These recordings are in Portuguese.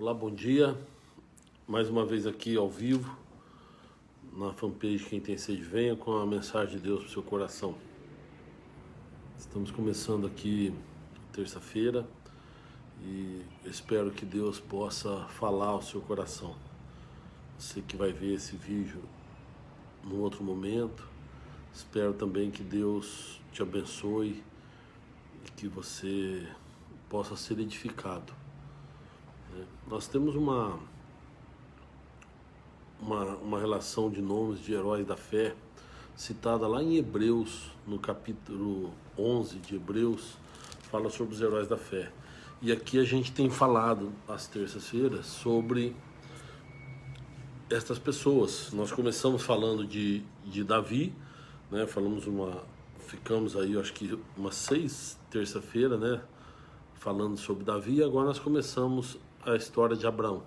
Olá, bom dia. Mais uma vez aqui ao vivo, na fanpage Quem Tem Sede Venha, com a mensagem de Deus para o seu coração. Estamos começando aqui terça-feira e espero que Deus possa falar ao seu coração. Você que vai ver esse vídeo num outro momento, espero também que Deus te abençoe e que você possa ser edificado. Nós temos uma relação de nomes de heróis da fé citada lá em Hebreus, no capítulo 11 de Hebreus, fala sobre os heróis da fé. E aqui a gente tem falado às terças-feiras sobre estas pessoas. Nós começamos falando de Davi, né? Ficamos aí, acho que umas 6 terça-feira, né? Falando sobre Davi, e agora nós começamos a história de Abraão.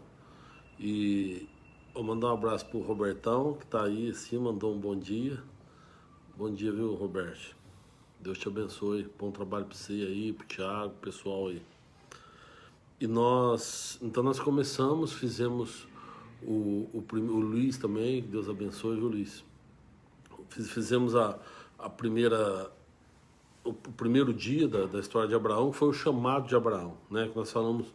E vou mandar um abraço pro Robertão, que tá aí assim, mandou um bom dia. Bom dia, viu, Roberto? Deus te abençoe, bom trabalho para você aí, pro Thiago, pro pessoal aí. E nós começamos, fizemos o Luiz também, que Deus abençoe, viu, Luiz? Fizemos o primeiro dia da história de Abraão, que foi o chamado de Abraão, né? Que nós falamos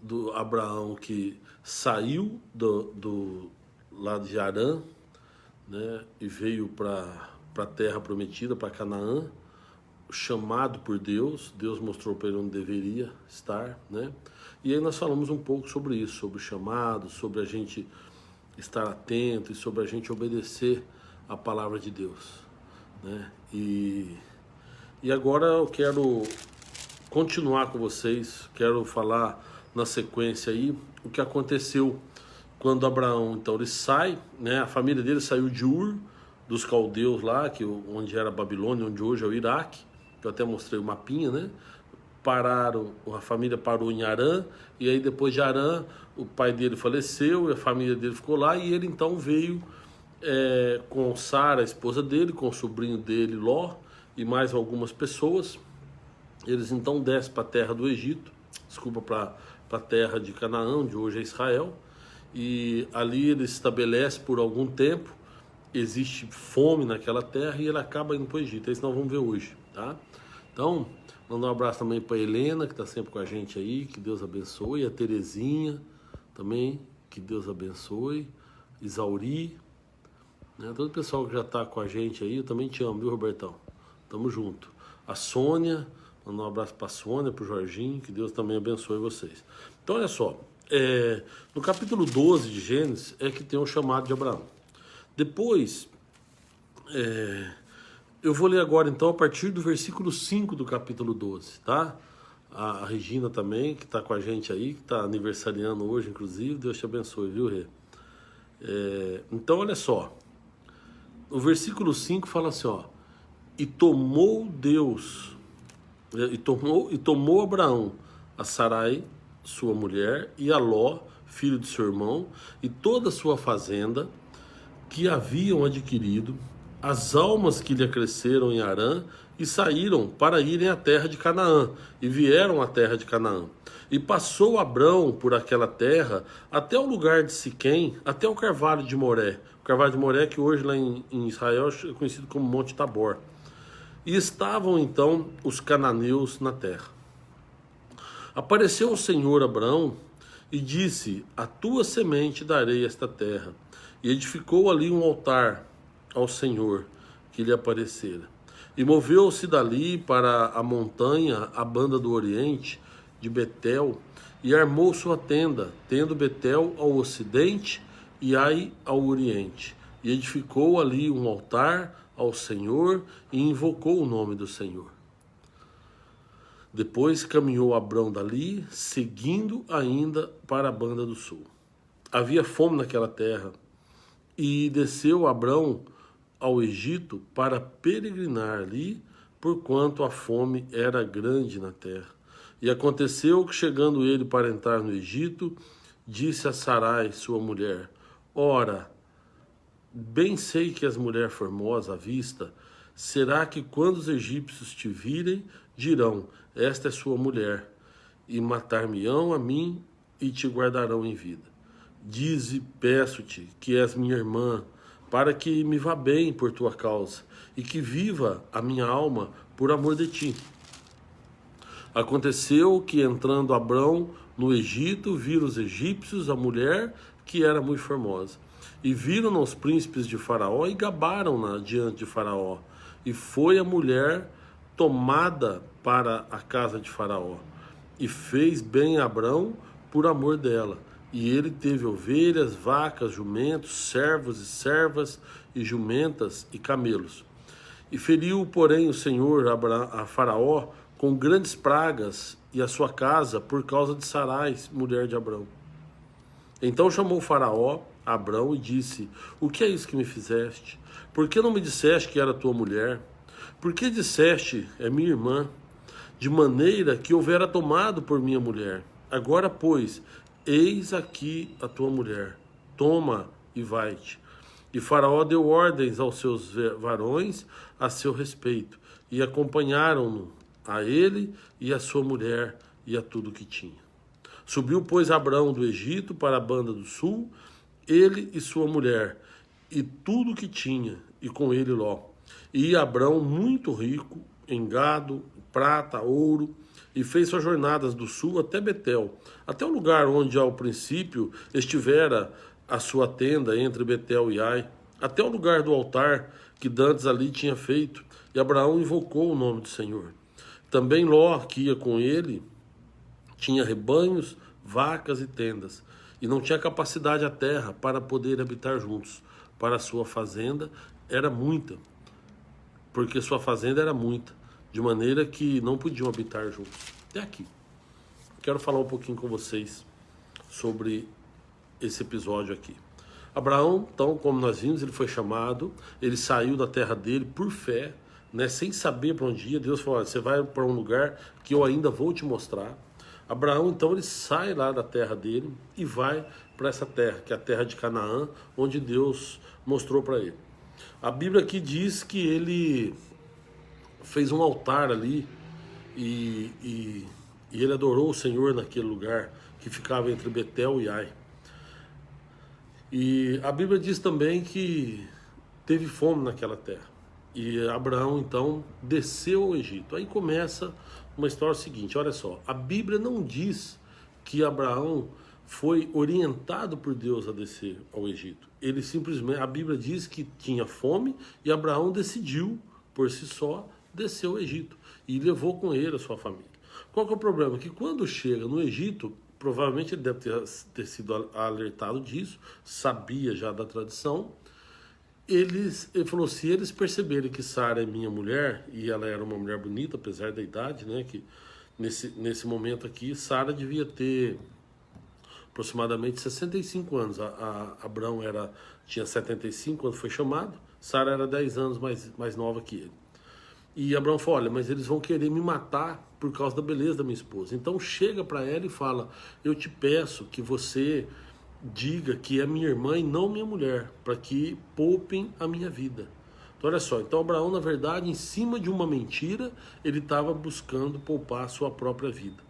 do Abraão que saiu do lado de Harã, né? E veio para a terra prometida, para Canaã, chamado por Deus. Deus mostrou para ele onde deveria estar, né? E aí nós falamos um pouco sobre isso, sobre o chamado, sobre a gente estar atento e sobre a gente obedecer a palavra de Deus, né? E agora eu quero continuar com vocês, quero falar na sequência aí o que aconteceu quando Abraão, então, ele sai, né? A família dele saiu de Ur, dos caldeus lá, onde era a Babilônia, onde hoje é o Iraque, que eu até mostrei o mapinha, né? A família parou em Harã, e aí depois de Harã, o pai dele faleceu, e a família dele ficou lá, e ele então veio com Sara, a esposa dele, com o sobrinho dele, Ló, e mais algumas pessoas. Eles então descem para a terra do Egito, para a terra de Canaã, onde hoje é Israel, e ali ele se estabelece por algum tempo. Existe fome naquela terra e ele acaba indo para o Egito. É isso que nós vamos ver hoje, tá? Então, mandar um abraço também para a Helena, que está sempre com a gente aí, que Deus abençoe. A Terezinha também, que Deus abençoe. Isauri, né? Todo o pessoal que já está com a gente aí, eu também te amo, viu, Robertão? Tamo junto. A Sônia, mandar um abraço para a Sônia, para o Jorginho, que Deus também abençoe vocês. Então, olha só, no capítulo 12 de Gênesis é que tem o chamado de Abraão. Depois, eu vou ler agora então a partir do versículo 5 do capítulo 12, tá? A Regina também, que está com a gente aí, que está aniversariando hoje, inclusive, Deus te abençoe, viu, Rê? Então, olha só, o versículo 5 fala assim, ó: E tomou Abraão a Sarai, sua mulher, e a Ló, filho de seu irmão, e toda a sua fazenda, que haviam adquirido, as almas que lhe acresceram em Harã, e saíram para irem à terra de Canaã, e vieram à terra de Canaã. E passou Abrão por aquela terra, até o lugar de Siquém, até o Carvalho de Moré. O Carvalho de Moré, que hoje lá em Israel é conhecido como Monte Tabor. E estavam então os cananeus na terra. Apareceu o Senhor a Abrão e disse: A tua semente darei esta terra. E edificou ali um altar ao Senhor que lhe aparecera. E moveu-se dali para a montanha, a banda do oriente, de Betel, e armou sua tenda, tendo Betel ao ocidente e Ai ao oriente. E edificou ali um altar ao Senhor e invocou o nome do Senhor. Depois caminhou Abrão dali, seguindo ainda para a banda do sul. Havia fome naquela terra, e desceu Abrão ao Egito para peregrinar ali, porquanto a fome era grande na terra. E aconteceu que, chegando ele para entrar no Egito, disse a Sarai, sua mulher: Ora, bem sei que és mulher formosa à vista. Será que quando os egípcios te virem, dirão: Esta é sua mulher, e matar-me-ão a mim e te guardarão em vida. Dize, peço-te, que és minha irmã, para que me vá bem por tua causa, e que viva a minha alma por amor de ti. Aconteceu que, entrando Abrão no Egito, viram os egípcios a mulher que era muito formosa. E viram os príncipes de Faraó e gabaram-na diante de Faraó. E foi a mulher tomada para a casa de Faraó. E fez bem a Abrão por amor dela. E ele teve ovelhas, vacas, jumentos, servos e servas, e jumentas e camelos. E feriu, porém, o Senhor a Faraó com grandes pragas e a sua casa por causa de Sarai, mulher de Abrão. Então chamou Faraó a Abrão e disse: o que é isso que me fizeste? Por que não me disseste que era tua mulher? Por que disseste, é minha irmã? De maneira que houvera tomado por minha mulher. Agora, pois, eis aqui a tua mulher. Toma e vai-te. E Faraó deu ordens aos seus varões a seu respeito, e acompanharam-no, a ele e a sua mulher, e a tudo que tinha. Subiu, pois, Abrão do Egito para a banda do sul, ele e sua mulher, e tudo que tinha, e com ele Ló. E Abrão, muito rico, em gado, prata, ouro, e fez suas jornadas do sul até Betel, até o lugar onde ao princípio estivera a sua tenda entre Betel e Ai, até o lugar do altar que dantes ali tinha feito, e Abraão invocou o nome do Senhor. Também Ló, que ia com ele, tinha rebanhos, vacas e tendas, e não tinha capacidade a terra para poder habitar juntos. Para a sua fazenda era muita, porque sua fazenda era muita, de maneira que não podiam habitar juntos. Até aqui. Quero falar um pouquinho com vocês sobre esse episódio aqui. Abraão, então, como nós vimos, ele foi chamado, ele saiu da terra dele por fé, né, sem saber para onde ia. Deus falou: você vai para um lugar que eu ainda vou te mostrar. Abraão, então, ele sai lá da terra dele e vai para essa terra, que é a terra de Canaã, onde Deus mostrou para ele. A Bíblia aqui diz que ele fez um altar ali e ele adorou o Senhor naquele lugar que ficava entre Betel e Ai. E a Bíblia diz também que teve fome naquela terra. E Abraão, então, desceu ao Egito. Aí começa uma história seguinte, olha só. A Bíblia não diz que Abraão foi orientado por Deus a descer ao Egito. Ele simplesmente, a Bíblia diz que tinha fome e Abraão decidiu, por si só, descer ao Egito. E levou com ele a sua família. Qual que é o problema? Que quando chega no Egito, provavelmente ele deve ter sido alertado disso, sabia já da tradição. Ele falou: se eles perceberem que Sara é minha mulher, e ela era uma mulher bonita, apesar da idade, né, que nesse momento aqui, Sara devia ter aproximadamente 65 anos. Abrão tinha 75 quando foi chamado, Sara era 10 anos mais nova que ele. E Abraão falou: olha, mas eles vão querer me matar por causa da beleza da minha esposa. Então chega para ela e fala: eu te peço que você diga que é minha irmã e não minha mulher, para que poupem a minha vida. Então olha só, então Abraão, na verdade, em cima de uma mentira, ele estava buscando poupar a sua própria vida,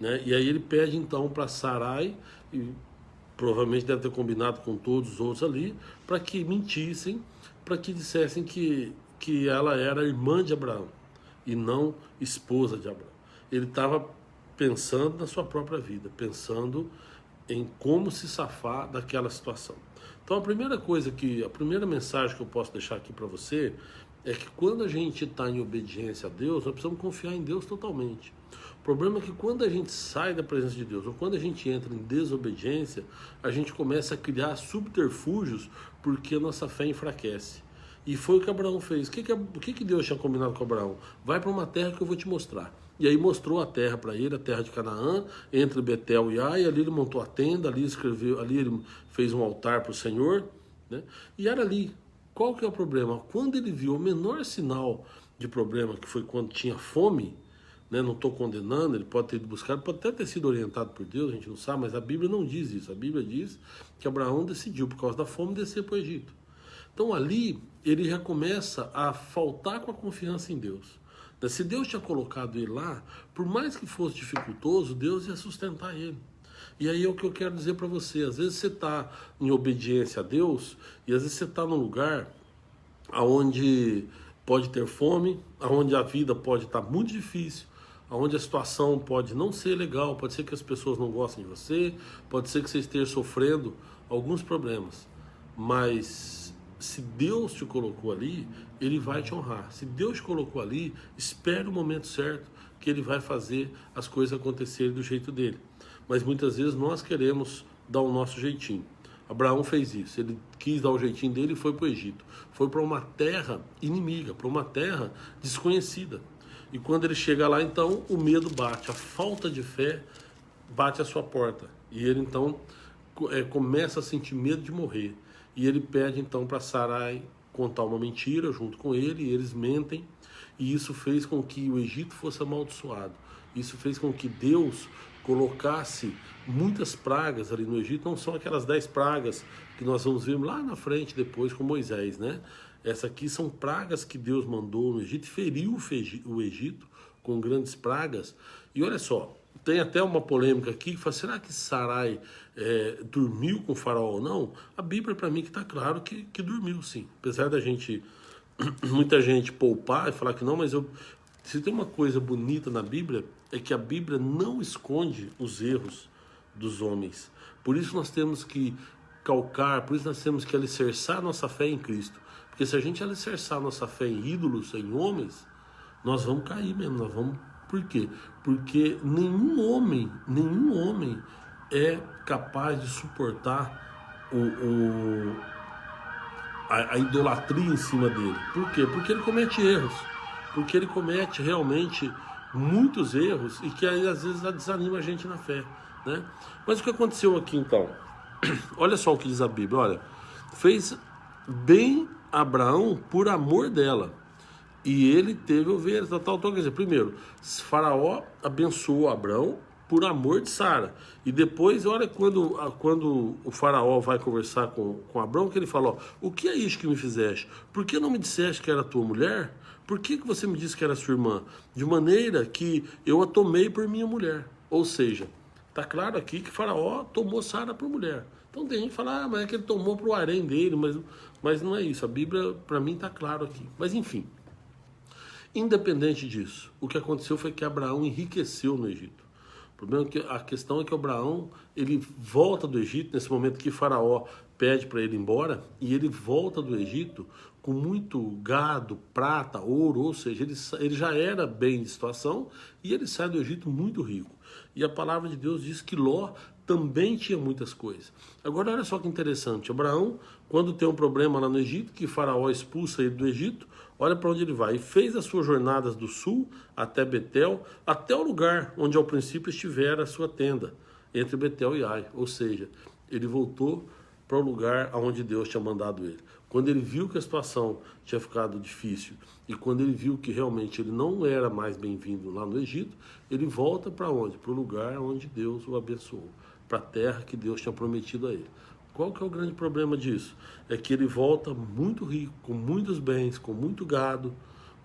né? E aí ele pede então para Sarai, e provavelmente deve ter combinado com todos os outros ali, para que mentissem, para que dissessem que ela era irmã de Abraão e não esposa de Abraão. Ele estava pensando na sua própria vida, pensando em como se safar daquela situação. Então a primeira mensagem que eu posso deixar aqui para você é que quando a gente está em obediência a Deus, nós precisamos confiar em Deus totalmente. O problema é que quando a gente sai da presença de Deus, ou quando a gente entra em desobediência, a gente começa a criar subterfúgios porque a nossa fé enfraquece. E foi o que Abraão fez. O que Deus tinha combinado com Abraão? Vai para uma terra que eu vou te mostrar. E aí mostrou a terra para ele, a terra de Canaã, entre Betel e Ai. Ali ele montou a tenda, ali ele fez um altar para o Senhor, né? E era ali. Qual que é o problema? Quando ele viu o menor sinal de problema, que foi quando tinha fome, né? Não estou condenando, ele pode ter ido buscar, pode até ter sido orientado por Deus, a gente não sabe, mas a Bíblia não diz isso. A Bíblia diz que Abraão decidiu, por causa da fome, descer para o Egito. Então ali ele já começa a faltar com a confiança em Deus. Se Deus tinha colocado ele lá, por mais que fosse dificultoso, Deus ia sustentar ele. E aí é o que eu quero dizer para você. Às vezes você está em obediência a Deus e às vezes você está num lugar onde pode ter fome, onde a vida pode estar muito difícil, onde a situação pode não ser legal, pode ser que as pessoas não gostem de você, pode ser que você esteja sofrendo alguns problemas. Mas se Deus te colocou ali, Ele vai te honrar. Se Deus te colocou ali, espere o momento certo que Ele vai fazer as coisas acontecerem do jeito dele. Mas muitas vezes nós queremos dar o nosso jeitinho. Abraão fez isso, ele quis dar o jeitinho dele e foi para o Egito. Foi para uma terra inimiga, para uma terra desconhecida. E quando ele chega lá, então, o medo bate, a falta de fé bate à sua porta. E ele, então, começa a sentir medo de morrer. E ele pede, então, para Sarai contar uma mentira junto com ele, e eles mentem. E isso fez com que o Egito fosse amaldiçoado. Isso fez com que Deus colocasse muitas pragas ali no Egito. Não são aquelas 10 pragas que nós vamos ver lá na frente depois com Moisés, né? Essa aqui são pragas que Deus mandou no Egito, feriu o Egito com grandes pragas. E olha só, tem até uma polêmica aqui que fala, será que Sarai dormiu com o faraó ou não? A Bíblia, para mim, que está claro que dormiu, sim. Apesar da gente, muita gente poupar e falar que não, mas se tem uma coisa bonita na Bíblia, é que a Bíblia não esconde os erros dos homens. Por isso nós temos que calcar, por isso nós temos que alicerçar nossa fé em Cristo. Porque se a gente alicerçar nossa fé em ídolos, em homens, nós vamos cair mesmo, nós vamos... Por quê? Porque nenhum homem é capaz de suportar a idolatria em cima dele. Por quê? Porque ele comete erros. Porque ele comete realmente muitos erros e que aí às vezes desanima a gente na fé, né? Mas o que aconteceu aqui então? Olha só o que diz a Bíblia, olha. Fez bem Abraão por amor dela. E ele teve ovelhas, tal. Quer dizer, primeiro, Faraó abençoou Abraão por amor de Sara. E depois, olha, quando o Faraó vai conversar com Abraão, que ele fala, ó, o que é isso que me fizeste? Por que não me disseste que era tua mulher? Por que você me disse que era sua irmã? De maneira que eu a tomei por minha mulher. Ou seja, está claro aqui que Faraó tomou Sara por mulher. Então tem gente que fala, mas é que ele tomou para o harém dele, mas não é isso. A Bíblia, para mim, está claro aqui. Mas enfim, independente disso, o que aconteceu foi que Abraão enriqueceu no Egito. O problema é que a questão é que Abraão, ele volta do Egito, nesse momento que Faraó pede para ele ir embora, e ele volta do Egito com muito gado, prata, ouro, ou seja, ele já era bem de situação, e ele sai do Egito muito rico. E a palavra de Deus diz que Ló também tinha muitas coisas. Agora olha só que interessante, Abraão, quando tem um problema lá no Egito, que Faraó expulsa ele do Egito, olha para onde ele vai. E fez as suas jornadas do sul até Betel, até o lugar onde ao princípio estivera a sua tenda, entre Betel e Ai. Ou seja, ele voltou para o lugar onde Deus tinha mandado ele. Quando ele viu que a situação tinha ficado difícil e quando ele viu que realmente ele não era mais bem-vindo lá no Egito, ele volta para onde? Para o lugar onde Deus o abençoou, para a terra que Deus tinha prometido a ele. Qual que é o grande problema disso? É que ele volta muito rico, com muitos bens, com muito gado,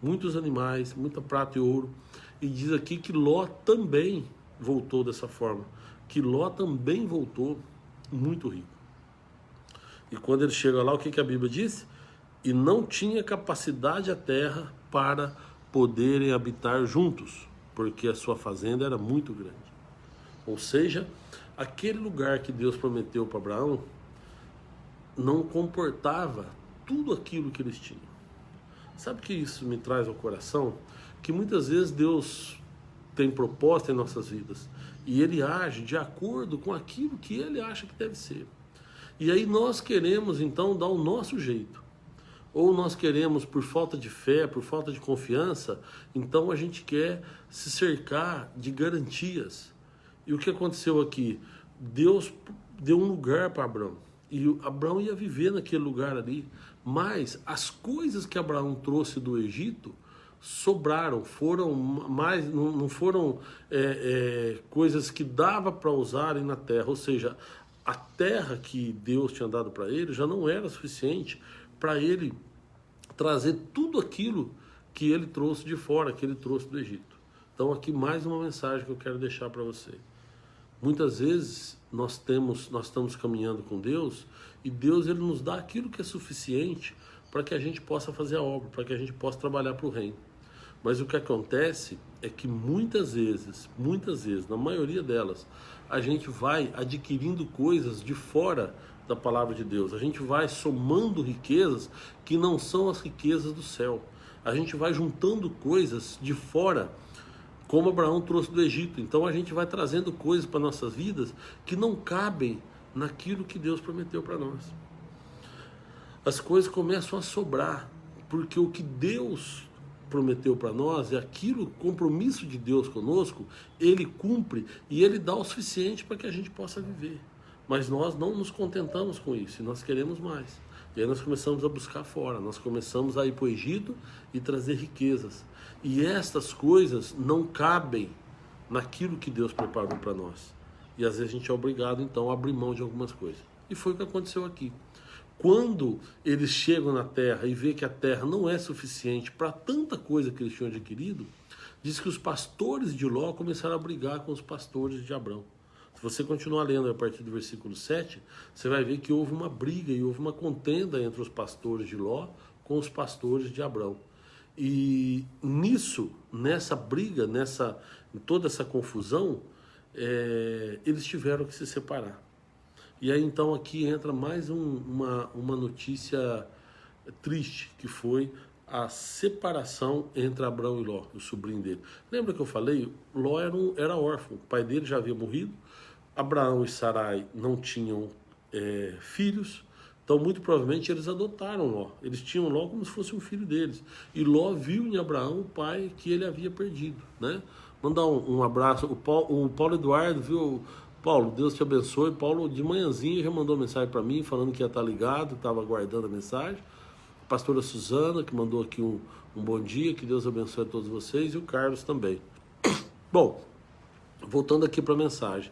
muitos animais, muita prata e ouro. E diz aqui que Ló também voltou dessa forma. Que Ló também voltou muito rico. E quando ele chega lá, o que a Bíblia diz? E não tinha capacidade a terra para poderem habitar juntos, porque a sua fazenda era muito grande. Ou seja, aquele lugar que Deus prometeu para Abraão não comportava tudo aquilo que eles tinham. Sabe o que isso me traz ao coração? Que muitas vezes Deus tem proposta em nossas vidas e Ele age de acordo com aquilo que Ele acha que deve ser. E aí nós queremos então dar o nosso jeito. Ou nós queremos, por falta de fé, por falta de confiança, então a gente quer se cercar de garantias. E o que aconteceu aqui? Deus deu um lugar para Abraão. E Abraão ia viver naquele lugar ali. Mas as coisas que Abraão trouxe do Egito sobraram, foram mais, não foram coisas que dava para usarem na terra. Ou seja, a terra que Deus tinha dado para ele já não era suficiente para ele trazer tudo aquilo que ele trouxe de fora, que ele trouxe do Egito. Então aqui mais uma mensagem que eu quero deixar para você. Muitas vezes nós estamos caminhando com Deus e Deus ele nos dá aquilo que é suficiente para que a gente possa fazer a obra, para que a gente possa trabalhar para o reino. Mas o que acontece é que muitas vezes, na maioria delas, a gente vai adquirindo coisas de fora da palavra de Deus. A gente vai somando riquezas que não são as riquezas do céu. A gente vai juntando coisas de fora, como Abraão trouxe do Egito. Então a gente vai trazendo coisas para nossas vidas que não cabem naquilo que Deus prometeu para nós. As coisas começam a sobrar, porque o que Deus prometeu para nós, é aquilo, o compromisso de Deus conosco, ele cumpre e ele dá o suficiente para que a gente possa viver. Mas nós não nos contentamos com isso, e nós queremos mais. E aí nós começamos a buscar fora, nós começamos a ir para o Egito e trazer riquezas. E estas coisas não cabem naquilo que Deus preparou para nós. E às vezes a gente é obrigado então a abrir mão de algumas coisas. E foi o que aconteceu aqui. Quando eles chegam na terra e vê que a terra não é suficiente para tanta coisa que eles tinham adquirido, diz que os pastores de Ló começaram a brigar com os pastores de Abrão. Se você continuar lendo a partir do versículo 7, você vai ver que houve uma briga e houve uma contenda entre os pastores de Ló com os pastores de Abrão. E nisso, nessa briga, em toda essa confusão, eles tiveram que se separar. E aí então aqui entra mais uma notícia triste, que foi a separação entre Abrão e Ló, o sobrinho dele. Lembra que eu falei? Ló era órfão, o pai dele já havia morrido, Abraão e Sarai não tinham filhos, então muito provavelmente eles adotaram Ló. Eles tinham Ló como se fosse um filho deles. E Ló viu em Abraão o pai que ele havia perdido, né? Mandar um abraço, o Paulo Eduardo viu... Paulo, Deus te abençoe. Paulo de manhãzinha já mandou mensagem para mim, falando que ia estar ligado, estava aguardando a mensagem. A pastora Suzana, que mandou aqui um bom dia, que Deus abençoe a todos vocês, e o Carlos também. Bom, voltando aqui para a mensagem.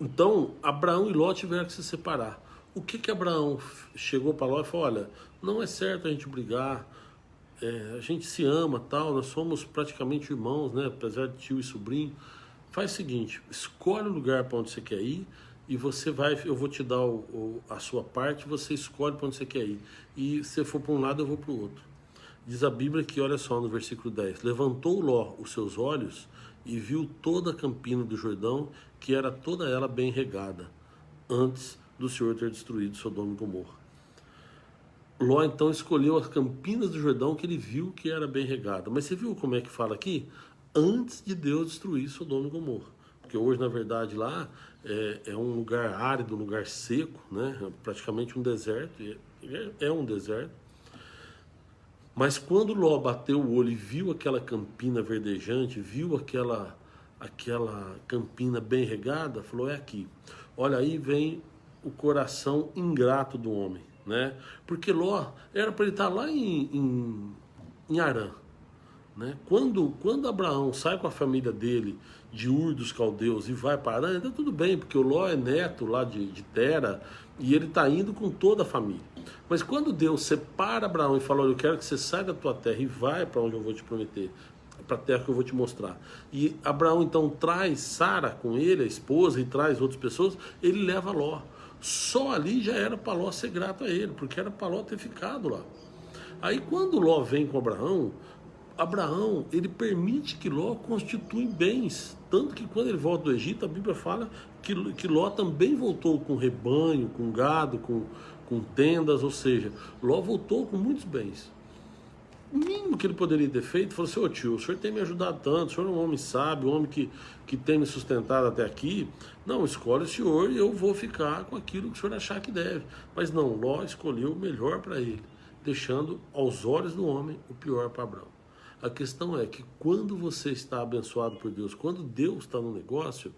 Então, Abraão e Ló tiveram que se separar. O que Abraão chegou para Ló e falou: olha, não é certo a gente brigar, a gente se ama, tal, nós somos praticamente irmãos, né, apesar de tio e sobrinho. Faz o seguinte, escolhe o lugar para onde você quer ir e você vai, eu vou te dar a sua parte, você escolhe para onde você quer ir. E se for para um lado, eu vou para o outro. Diz a Bíblia que, olha só, no versículo 10, levantou Ló os seus olhos e viu toda a campina do Jordão, que era toda ela bem regada, antes do Senhor ter destruído Sodoma e Gomorra. Ló então escolheu as campinas do Jordão que ele viu que era bem regada. Mas você viu como é que fala aqui? Antes de Deus destruir Sodoma e Gomorra. Porque hoje, na verdade, lá é um lugar árido, um lugar seco, né? É praticamente um deserto, é um deserto. Mas quando Ló bateu o olho e viu aquela campina verdejante, viu aquela campina bem regada, falou: é aqui. Olha, aí vem o coração ingrato do homem, né? Porque Ló era para ele estar lá em Harã. Né? Quando Abraão sai com a família dele de Ur dos Caldeus e vai para Harã, então tudo bem, porque o Ló é neto lá de Tera e ele está indo com toda a família. Mas quando Deus separa Abraão e fala: olha, eu quero que você saia da tua terra e vai para onde eu vou te prometer, para a terra que eu vou te mostrar. E Abraão então traz Sara com ele, a esposa, e traz outras pessoas, ele leva Ló. Só ali já era para Ló ser grato a ele, porque era para Ló ter ficado lá. Aí quando Ló vem com Abraão, ele permite que Ló constitui bens, tanto que quando ele volta do Egito, a Bíblia fala que Ló também voltou com rebanho, com gado, com tendas, ou seja, Ló voltou com muitos bens. O mínimo que ele poderia ter feito, falou assim: ô tio, o senhor tem me ajudado tanto, o senhor é um homem sábio, um homem que tem me sustentado até aqui, não, escolhe o senhor e eu vou ficar com aquilo que o senhor achar que deve. Mas não, Ló escolheu o melhor para ele, deixando aos olhos do homem o pior para Abraão. A questão é que quando você está abençoado por Deus, quando Deus está no negócio,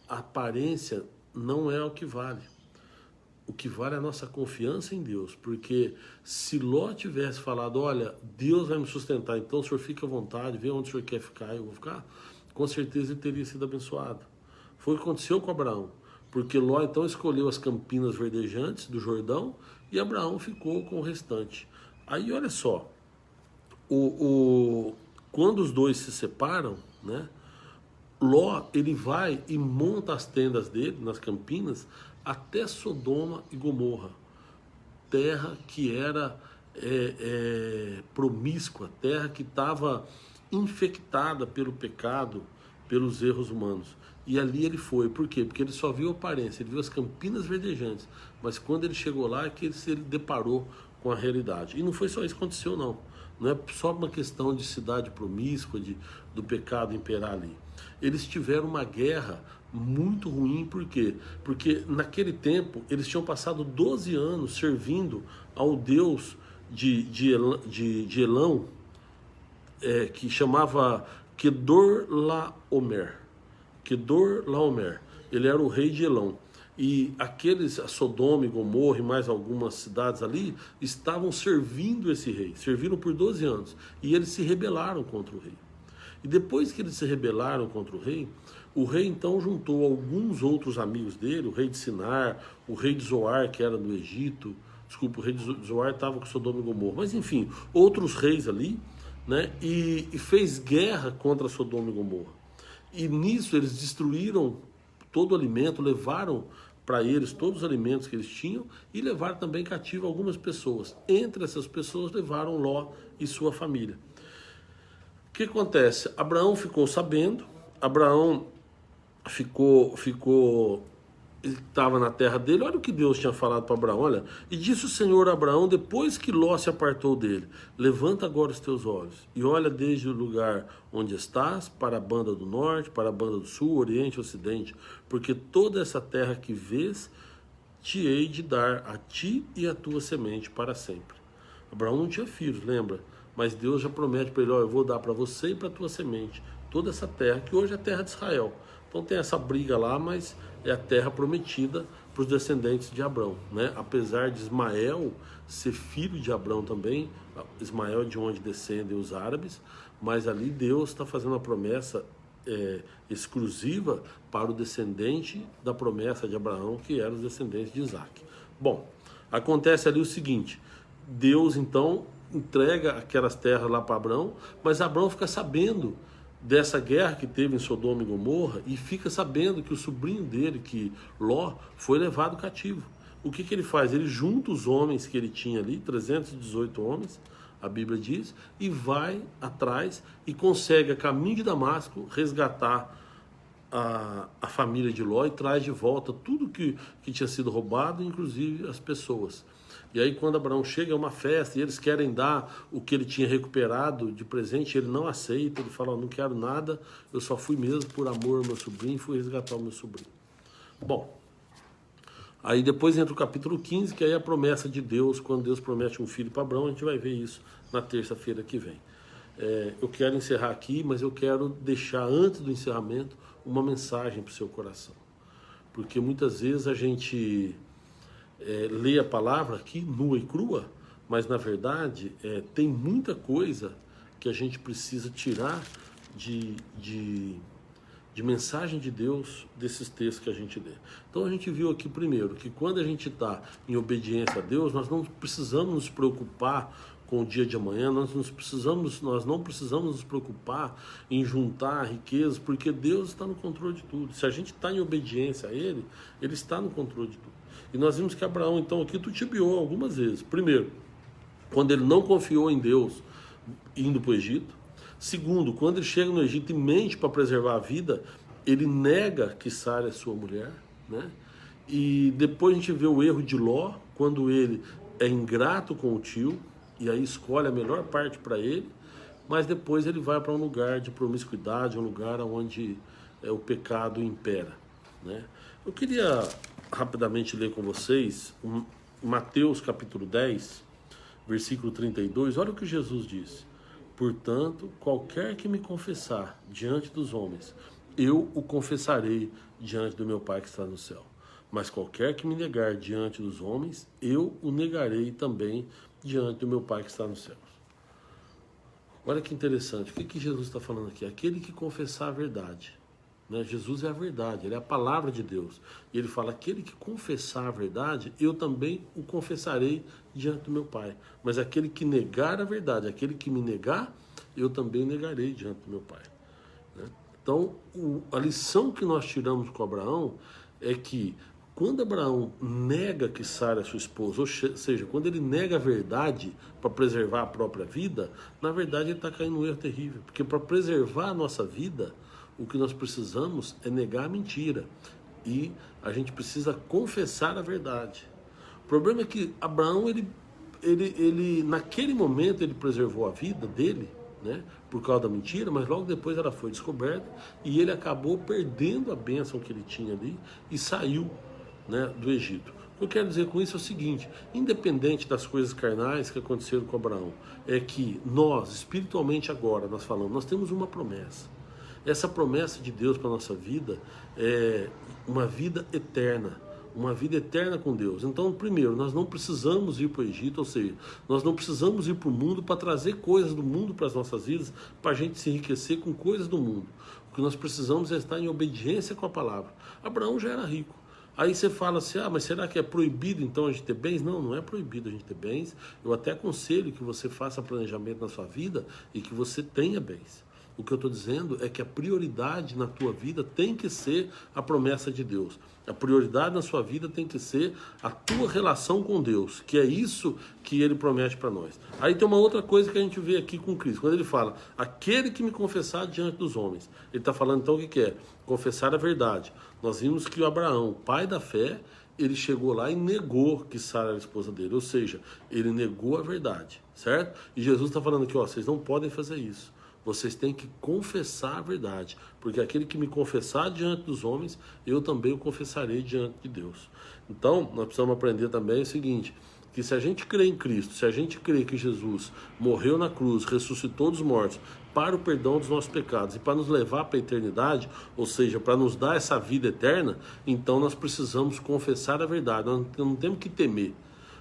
a aparência não é o que vale. O que vale é a nossa confiança em Deus. Porque se Ló tivesse falado: olha, Deus vai me sustentar, então o senhor fica à vontade, vê onde o senhor quer ficar, eu vou ficar, com certeza ele teria sido abençoado. Foi o que aconteceu com Abraão. Porque Ló então escolheu as campinas verdejantes do Jordão e Abraão ficou com o restante. Aí olha só. Quando os dois se separam, né, Ló, ele vai e monta as tendas dele nas campinas até Sodoma e Gomorra, terra que era promíscua, terra que estava infectada pelo pecado, pelos erros humanos. E ali ele foi. Por quê? Porque ele só viu a aparência, ele viu as campinas verdejantes. Mas quando ele chegou lá, é que ele deparou com a realidade. E não foi só isso que aconteceu, não. Não é só uma questão de cidade promíscua, do pecado imperar ali. Eles tiveram uma guerra muito ruim, por quê? Porque naquele tempo eles tinham passado 12 anos servindo ao deus de Elão, que chamava Kedorlaomer. Kedorlaomer. Ele era o rei de Elão. E aqueles, Sodoma e Gomorra e mais algumas cidades ali, estavam servindo esse rei. Serviram por 12 anos. E eles se rebelaram contra o rei. E depois que eles se rebelaram contra o rei então juntou alguns outros amigos dele, o rei de Sinar, o rei de Zoar, que era do Egito. Desculpa, o rei de Zoar estava com Sodoma e Gomorra. Mas enfim, outros reis ali, né? E fez guerra contra Sodoma e Gomorra. E nisso eles destruíram todo o alimento, levaram para eles todos os alimentos que eles tinham e levaram também cativo algumas pessoas. Entre essas pessoas levaram Ló e sua família. O que acontece? Abraão ficou sabendo, Abraão ele estava na terra dele. Olha o que Deus tinha falado para Abraão, olha, e disse o Senhor a Abraão, depois que Ló se apartou dele: levanta agora os teus olhos e olha desde o lugar onde estás, para a banda do norte, para a banda do sul, oriente e ocidente, porque toda essa terra que vês, te hei de dar a ti e a tua semente para sempre. Abraão não tinha filhos, lembra? Mas Deus já promete para ele: eu vou dar para você e para a tua semente toda essa terra, que hoje é a terra de Israel. Então tem essa briga lá, mas é a terra prometida para os descendentes de Abrão, né? Apesar de Ismael ser filho de Abrão também, Ismael de onde descendem os árabes, mas ali Deus está fazendo uma promessa exclusiva para o descendente da promessa de Abraão, que eram os descendentes de Isaac. Bom, acontece ali o seguinte: Deus então entrega aquelas terras lá para Abrão, mas Abrão fica sabendo dessa guerra que teve em Sodoma e Gomorra e fica sabendo que o sobrinho dele, que Ló, foi levado cativo. O que ele faz? Ele junta os homens que ele tinha ali, 318 homens, a Bíblia diz, e vai atrás e consegue, a caminho de Damasco, resgatar a família de Ló e traz de volta tudo que tinha sido roubado, inclusive as pessoas. E aí quando Abraão chega, é uma festa, e eles querem dar o que ele tinha recuperado de presente, ele não aceita, ele fala: não quero nada, eu só fui mesmo por amor ao meu sobrinho, fui resgatar o meu sobrinho. Bom, aí depois entra o capítulo 15, que aí é a promessa de Deus, quando Deus promete um filho para Abraão. A gente vai ver isso na terça-feira que vem. Eu quero encerrar aqui, mas eu quero deixar, antes do encerramento, uma mensagem para o seu coração. Porque muitas vezes a gente lê a palavra aqui, nua e crua, mas na verdade tem muita coisa que a gente precisa tirar de mensagem de Deus desses textos que a gente lê. Então a gente viu aqui primeiro que quando a gente está em obediência a Deus, nós não precisamos nos preocupar com o dia de amanhã, nós não precisamos nos preocupar em juntar riquezas, porque Deus está no controle de tudo. Se a gente está em obediência a Ele, Ele está no controle de tudo. E nós vimos que Abraão, então, aqui titubeou algumas vezes. Primeiro, quando ele não confiou em Deus indo para o Egito. Segundo, quando ele chega no Egito e mente para preservar a vida, ele nega que Sara é sua mulher, né? E depois a gente vê o erro de Ló, quando ele é ingrato com o tio, e aí escolhe a melhor parte para ele, mas depois ele vai para um lugar de promiscuidade, um lugar onde o pecado impera, né? Eu queria rapidamente ler com vocês Mateus capítulo 10, versículo 32, olha o que Jesus disse: portanto, qualquer que me confessar diante dos homens, eu o confessarei diante do meu Pai que está no céu. Mas qualquer que me negar diante dos homens, eu o negarei também diante do meu Pai que está nos céus. Olha que interessante, o que Jesus está falando aqui? Aquele que confessar a verdade, né? Jesus é a verdade, ele é a palavra de Deus. E ele fala: aquele que confessar a verdade, eu também o confessarei diante do meu Pai. Mas aquele que negar a verdade, aquele que me negar, eu também negarei diante do meu Pai, né? Então, a lição que nós tiramos com Abraão é que quando Abraão nega que Sara é sua esposa, ou seja, quando ele nega a verdade para preservar a própria vida, na verdade ele está caindo num erro terrível. Porque para preservar a nossa vida, o que nós precisamos é negar a mentira. E a gente precisa confessar a verdade. O problema é que Abraão, ele naquele momento, ele preservou a vida dele, né, por causa da mentira, mas logo depois ela foi descoberta e ele acabou perdendo a bênção que ele tinha ali e saiu, né, do Egito. O que eu quero dizer com isso é o seguinte: independente das coisas carnais que aconteceram com Abraão, é que nós, espiritualmente agora, nós falamos, nós temos uma promessa. Essa promessa de Deus para a nossa vida é uma vida eterna. Uma vida eterna com Deus. Então, primeiro, nós não precisamos ir para o Egito, ou seja, nós não precisamos ir para o mundo para trazer coisas do mundo para as nossas vidas, para a gente se enriquecer com coisas do mundo. O que nós precisamos é estar em obediência com a palavra. Abraão já era rico. Aí você fala assim, mas será que é proibido então a gente ter bens? Não, não é proibido a gente ter bens. Eu até aconselho que você faça planejamento na sua vida e que você tenha bens. O que eu estou dizendo é que a prioridade na tua vida tem que ser a promessa de Deus. A prioridade na sua vida tem que ser a tua relação com Deus, que é isso que Ele promete para nós. Aí tem uma outra coisa que a gente vê aqui com Cristo. Quando Ele fala, aquele que me confessar diante dos homens. Ele está falando então o que é? Confessar a verdade. Nós vimos que o Abraão, pai da fé, ele chegou lá e negou que Sara era a esposa dele. Ou seja, ele negou a verdade, certo? E Jesus está falando aqui, vocês não podem fazer isso. Vocês têm que confessar a verdade, porque aquele que me confessar diante dos homens, eu também o confessarei diante de Deus. Então, nós precisamos aprender também o seguinte, que se a gente crê em Cristo, se a gente crê que Jesus morreu na cruz, ressuscitou dos mortos, para o perdão dos nossos pecados e para nos levar para a eternidade, ou seja, para nos dar essa vida eterna, então nós precisamos confessar a verdade, nós não temos que temer.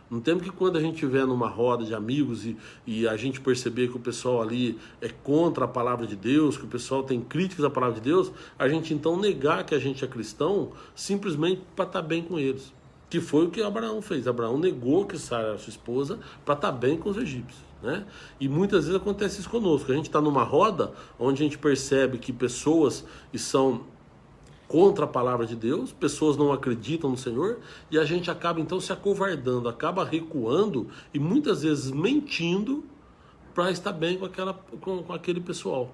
Não temos que quando a gente estiver numa roda de amigos e a gente perceber que o pessoal ali é contra a palavra de Deus, que o pessoal tem críticas à palavra de Deus, a gente então negar que a gente é cristão simplesmente para estar bem com eles. Que foi o que Abraão fez. Abraão negou que Sara era sua esposa para estar bem com os egípcios, né? E muitas vezes acontece isso conosco. A gente está numa roda onde a gente percebe que pessoas são contra a palavra de Deus, pessoas não acreditam no Senhor, e a gente acaba então se acovardando, acaba recuando e muitas vezes mentindo para estar bem com aquele pessoal.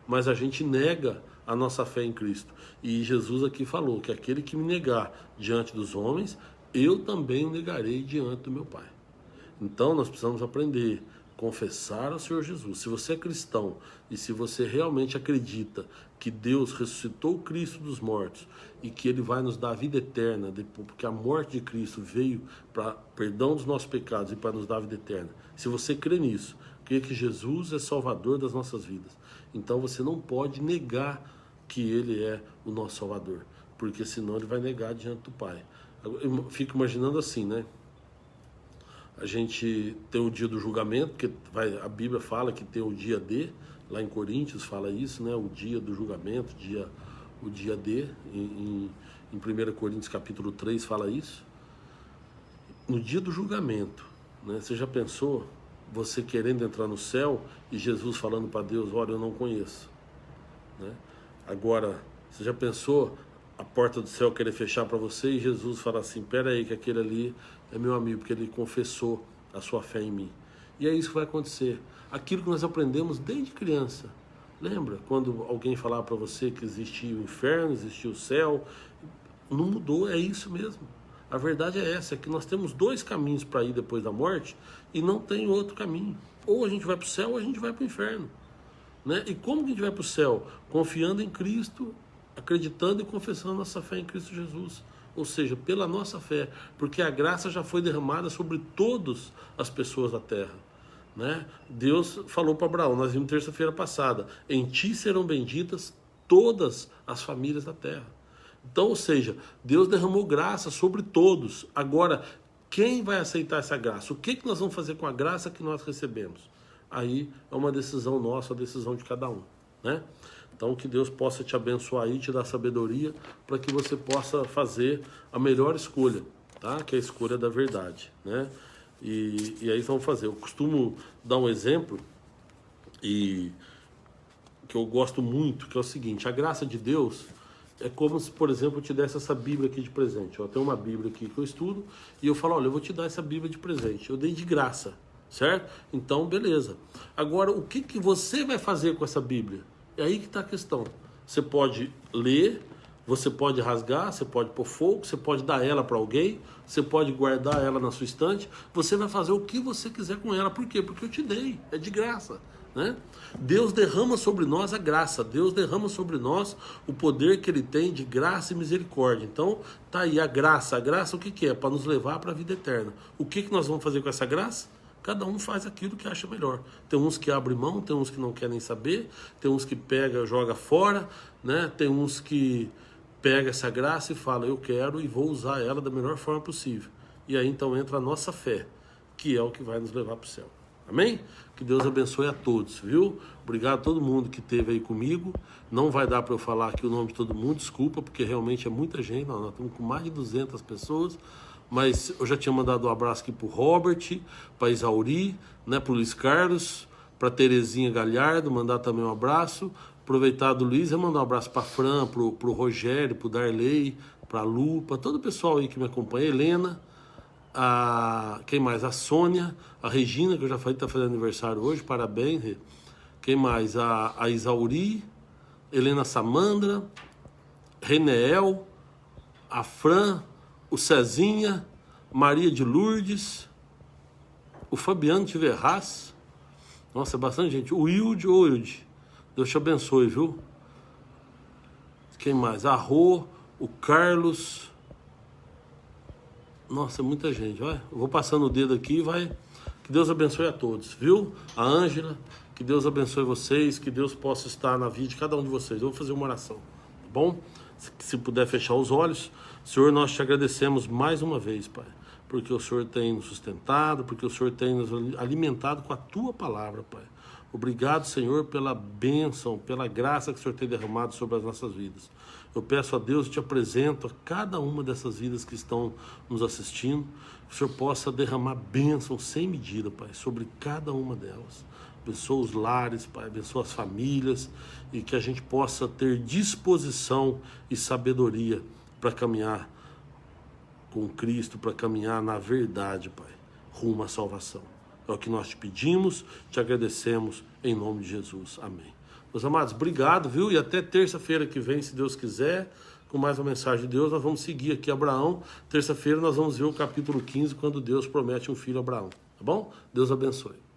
Mas a gente nega a nossa fé em Cristo. E Jesus aqui falou que aquele que me negar diante dos homens, eu também o negarei diante do meu Pai. Então nós precisamos aprender, confessar ao Senhor Jesus. Se você é cristão e se você realmente acredita que Deus ressuscitou Cristo dos mortos e que Ele vai nos dar a vida eterna, porque a morte de Cristo veio para perdão dos nossos pecados e para nos dar a vida eterna. Se você crê nisso, crê que Jesus é Salvador das nossas vidas, então você não pode negar que Ele é o nosso Salvador, porque senão Ele vai negar diante do Pai. Eu fico imaginando assim, né? A gente tem o dia do julgamento, porque a Bíblia fala que tem o dia D, lá em Coríntios fala isso, né? O dia do julgamento, o dia D, em 1 Coríntios capítulo 3 fala isso. No dia do julgamento, né? Você já pensou você querendo entrar no céu e Jesus falando para Deus, olha, eu não conheço, né? Agora, você já pensou a porta do céu querer fechar para você e Jesus falar assim, pera aí que aquele ali é meu amigo, porque ele confessou a sua fé em mim. E é isso que vai acontecer. Aquilo que nós aprendemos desde criança. Lembra? Quando alguém falava para você que existia o inferno, existia o céu, não mudou, é isso mesmo. A verdade é essa, é que nós temos dois caminhos para ir depois da morte e não tem outro caminho. Ou a gente vai para o céu ou a gente vai para o inferno, né? E como que a gente vai para o céu? Confiando em Cristo, acreditando e confessando nossa fé em Cristo Jesus. Ou seja, pela nossa fé, porque a graça já foi derramada sobre todas as pessoas da terra, né? Deus falou para Abraão, nós vimos terça-feira passada, em ti serão benditas todas as famílias da terra. Então, ou seja, Deus derramou graça sobre todos. Agora, quem vai aceitar essa graça? O que nós vamos fazer com a graça que nós recebemos? Aí é uma decisão nossa, a decisão de cada um, né? Então que Deus possa te abençoar e te dar sabedoria para que você possa fazer a melhor escolha, tá? Que é a escolha da verdade, né? E aí vamos fazer. Eu costumo dar um exemplo e que eu gosto muito, que é o seguinte: a graça de Deus é como se, por exemplo, eu te desse essa Bíblia aqui de presente. Eu tenho uma Bíblia aqui que eu estudo e eu falo, olha, eu vou te dar essa Bíblia de presente. Eu dei de graça, certo? Então, beleza. Agora, o que, que você vai fazer com essa Bíblia? É aí que está a questão. Você pode ler, você pode rasgar, você pode pôr fogo, você pode dar ela para alguém, você pode guardar ela na sua estante, você vai fazer o que você quiser com ela. Por quê? Porque eu te dei, é de graça. Né? Deus derrama sobre nós a graça, Deus derrama sobre nós o poder que Ele tem de graça e misericórdia. Então tá aí a graça o que é? Para nos levar para a vida eterna. O que nós vamos fazer com essa graça? Cada um faz aquilo que acha melhor. Tem uns que abrem mão, tem uns que não querem saber, tem uns que pega, joga fora, né? Tem uns que pega essa graça e fala, eu quero e vou usar ela da melhor forma possível. E aí então entra a nossa fé, que é o que vai nos levar para o céu. Amém? Que Deus abençoe a todos, viu? Obrigado a todo mundo que esteve aí comigo. Não vai dar para eu falar aqui o nome de todo mundo, desculpa, porque realmente é muita gente. Nós estamos com mais de 200 pessoas. Mas eu já tinha mandado um abraço aqui para o Robert, para Isauri, né, para o Luiz Carlos, para Terezinha Galhardo, mandar também um abraço. Aproveitar do Luiz e mandar um abraço para a Fran, para o Rogério, para o Darley, para a Lu, para todo o pessoal aí que me acompanha, Helena. Quem mais? A Sônia, a Regina, que eu já falei que está fazendo aniversário hoje, parabéns. Quem mais? A Isauri, Helena Samandra, Reneel, a Fran, o Cezinha, Maria de Lourdes, o Fabiano Tiverraz, nossa, é bastante gente, o Wilde, Deus te abençoe, viu? Quem mais? A Rô, o Carlos. Nossa, é muita gente, vai. Eu vou passando o dedo aqui e vai. Que Deus abençoe a todos, viu? A Ângela, que Deus abençoe vocês, que Deus possa estar na vida de cada um de vocês. Eu vou fazer uma oração, tá bom? Se puder fechar os olhos. Senhor, nós te agradecemos mais uma vez, Pai, porque o Senhor tem nos sustentado, porque o Senhor tem nos alimentado com a Tua palavra, Pai. Obrigado, Senhor, pela bênção, pela graça que o Senhor tem derramado sobre as nossas vidas. Eu peço a Deus e te apresento a cada uma dessas vidas que estão nos assistindo, que o Senhor possa derramar bênção sem medida, Pai, sobre cada uma delas. Abençoa os lares, Pai, abençoa as famílias e que a gente possa ter disposição e sabedoria para caminhar com Cristo, para caminhar na verdade, Pai, rumo à salvação. É o que nós te pedimos, te agradecemos, em nome de Jesus. Amém. Meus amados, obrigado, viu? E até terça-feira que vem, se Deus quiser, com mais uma mensagem de Deus, nós vamos seguir aqui Abraão. Terça-feira nós vamos ver o capítulo 15, quando Deus promete um filho a Abraão. Tá bom? Deus abençoe.